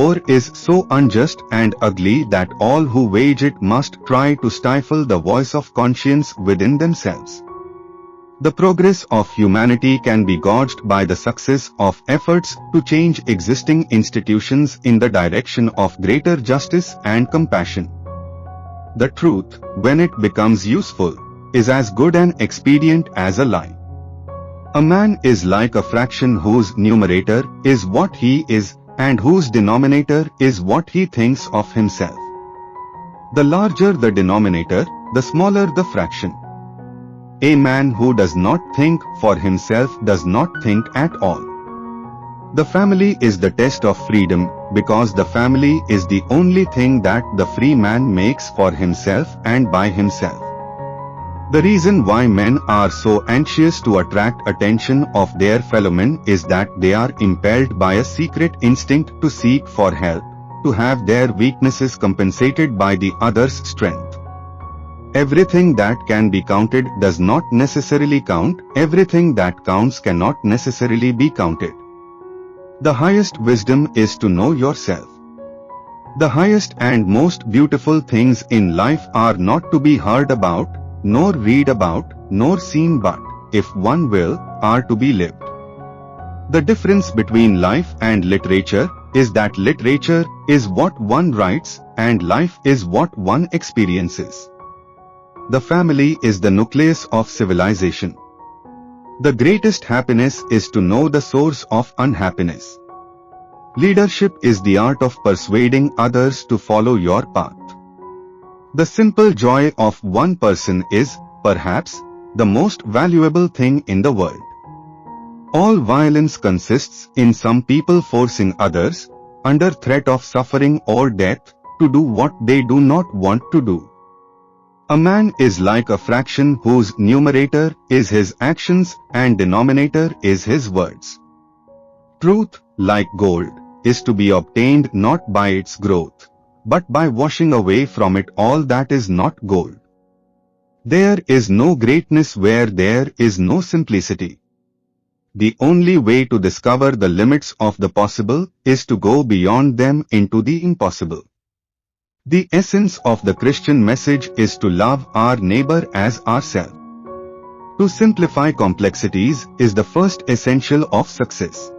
war is so unjust and ugly that all who wage it must try to stifle the voice of conscience within themselves. The progress of humanity can be gauged by the success of efforts to change existing institutions in the direction of greater justice and compassion. The truth, when it becomes useful, is as good an expedient as a lie. A man is like a fraction whose numerator is what he is, and whose denominator is what he thinks of himself. The larger the denominator, the smaller the fraction. A man who does not think for himself does not think at all. The family is the test of freedom, because the family is the only thing that the free man makes for himself and by himself. The reason why men are so anxious to attract attention of their fellow men is that they are impelled by a secret instinct to seek for help, to have their weaknesses compensated by the other's strength. Everything that can be counted does not necessarily count, everything that counts cannot necessarily be counted. The highest wisdom is to know yourself. The highest and most beautiful things in life are not to be heard about, nor read about, nor seen, but, if one will, are to be lived. The difference between life and literature is that literature is what one writes and life is what one experiences. The family is the nucleus of civilization. The greatest happiness is to know the source of unhappiness. Leadership is the art of persuading others to follow your path. The simple joy of one person is, perhaps, the most valuable thing in the world. All violence consists in some people forcing others, under threat of suffering or death, to do what they do not want to do. A man is like a fraction whose numerator is his actions and denominator is his words. Truth, like gold, is to be obtained not by its growth, but by washing away from it all that is not gold. There is no greatness where there is no simplicity. The only way to discover the limits of the possible is to go beyond them into the impossible. The essence of the Christian message is to love our neighbor as ourselves. To simplify complexities is the first essential of success.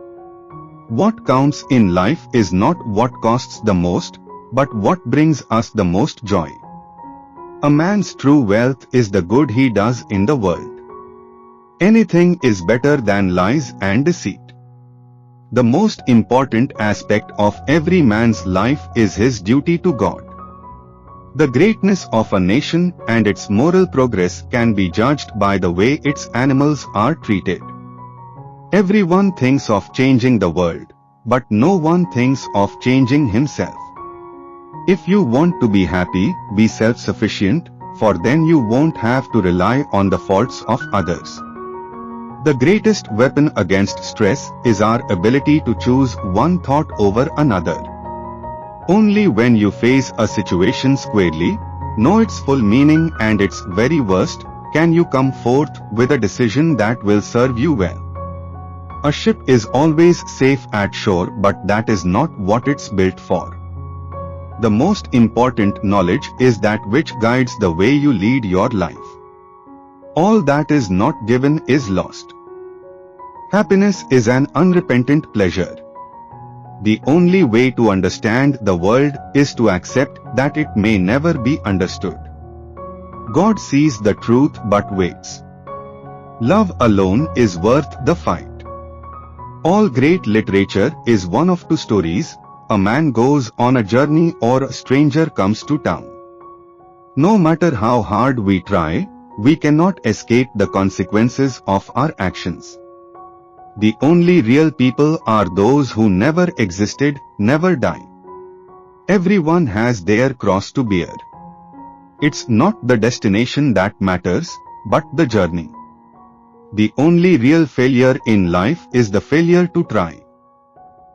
What counts in life is not what costs the most, but what brings us the most joy. A man's true wealth is the good he does in the world. Anything is better than lies and deceit. The most important aspect of every man's life is his duty to God. The greatness of a nation and its moral progress can be judged by the way its animals are treated. Everyone thinks of changing the world, but no one thinks of changing himself. If you want to be happy, be self-sufficient, for then you won't have to rely on the faults of others. The greatest weapon against stress is our ability to choose one thought over another. Only when you face a situation squarely, know its full meaning and its very worst, can you come forth with a decision that will serve you well. A ship is always safe at shore, but that is not what it's built for. The most important knowledge is that which guides the way you lead your life. All that is not given is lost. Happiness is an unrepentant pleasure. The only way to understand the world is to accept that it may never be understood. God sees the truth but waits. Love alone is worth the fight. All great literature is one of two stories: a man goes on a journey or a stranger comes to town. No matter how hard we try, we cannot escape the consequences of our actions. The only real people are those who never existed, never die. Everyone has their cross to bear. It's not the destination that matters, but the journey. The only real failure in life is the failure to try.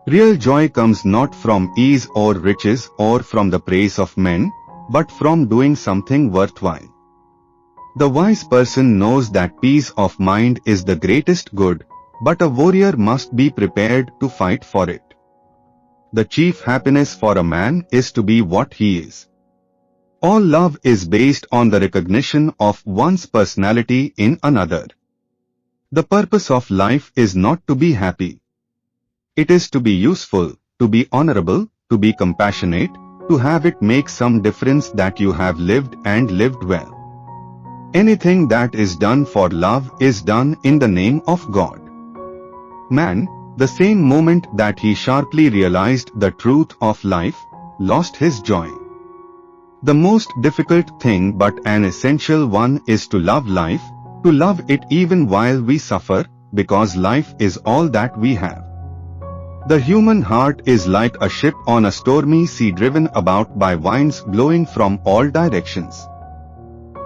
Real joy comes not from ease or riches or from the praise of men, but from doing something worthwhile. The wise person knows that peace of mind is the greatest good, but a warrior must be prepared to fight for it. the chief happiness for a man is to be what he is. All love is based on the recognition of one's personality in another. The purpose of life is not to be happy. It is to be useful, to be honorable, to be compassionate, to have it make some difference that you have lived and lived well. Anything that is done for love is done in the name of God. Man, the same moment that he sharply realized the truth of life, lost his joy. The most difficult thing but an essential one is to love life, to love it even while we suffer, because life is all that we have. The human heart is like a ship on a stormy sea driven about by winds blowing from all directions.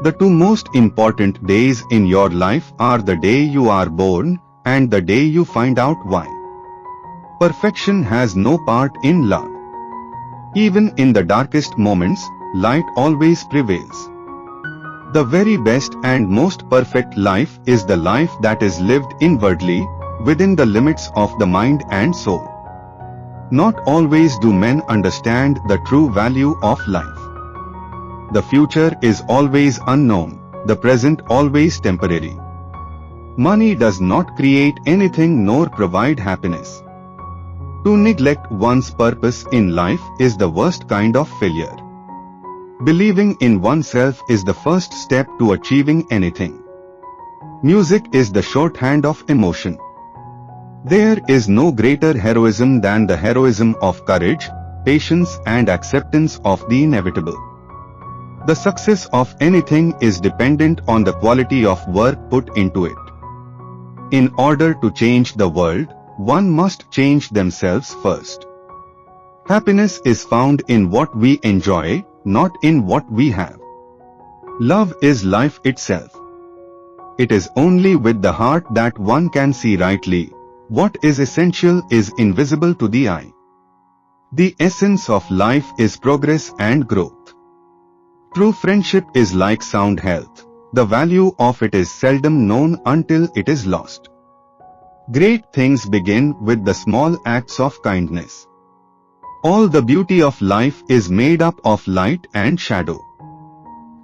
The two most important days in your life are the day you are born and the day you find out why. Perfection has no part in love. Even in the darkest moments, light always prevails. The very best and most perfect life is the life that is lived inwardly, within the limits of the mind and soul. Not always do men understand the true value of life. The future is always unknown, the present always temporary. Money does not create anything nor provide happiness. To neglect one's purpose in life is the worst kind of failure. Believing in oneself is the first step to achieving anything. Music is the shorthand of emotion. There is no greater heroism than the heroism of courage, patience and acceptance of the inevitable. The success of anything is dependent on the quality of work put into it. In order to change the world, one must change themselves first. Happiness is found in what we enjoy, not in what we have. Love is life itself. It is only with the heart that one can see rightly. What is essential is invisible to the eye. The essence of life is progress and growth. True friendship is like sound health. The value of it is seldom known until it is lost. Great things begin with the small acts of kindness. All the beauty of life is made up of light and shadow.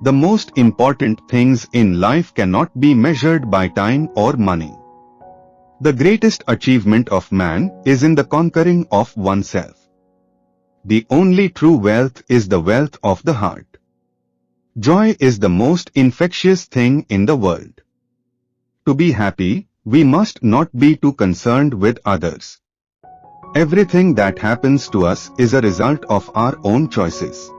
The most important things in life cannot be measured by time or money. The greatest achievement of man is in the conquering of oneself. The only true wealth is the wealth of the heart. Joy is the most infectious thing in the world. To be happy, we must not be too concerned with others. Everything that happens to us is a result of our own choices.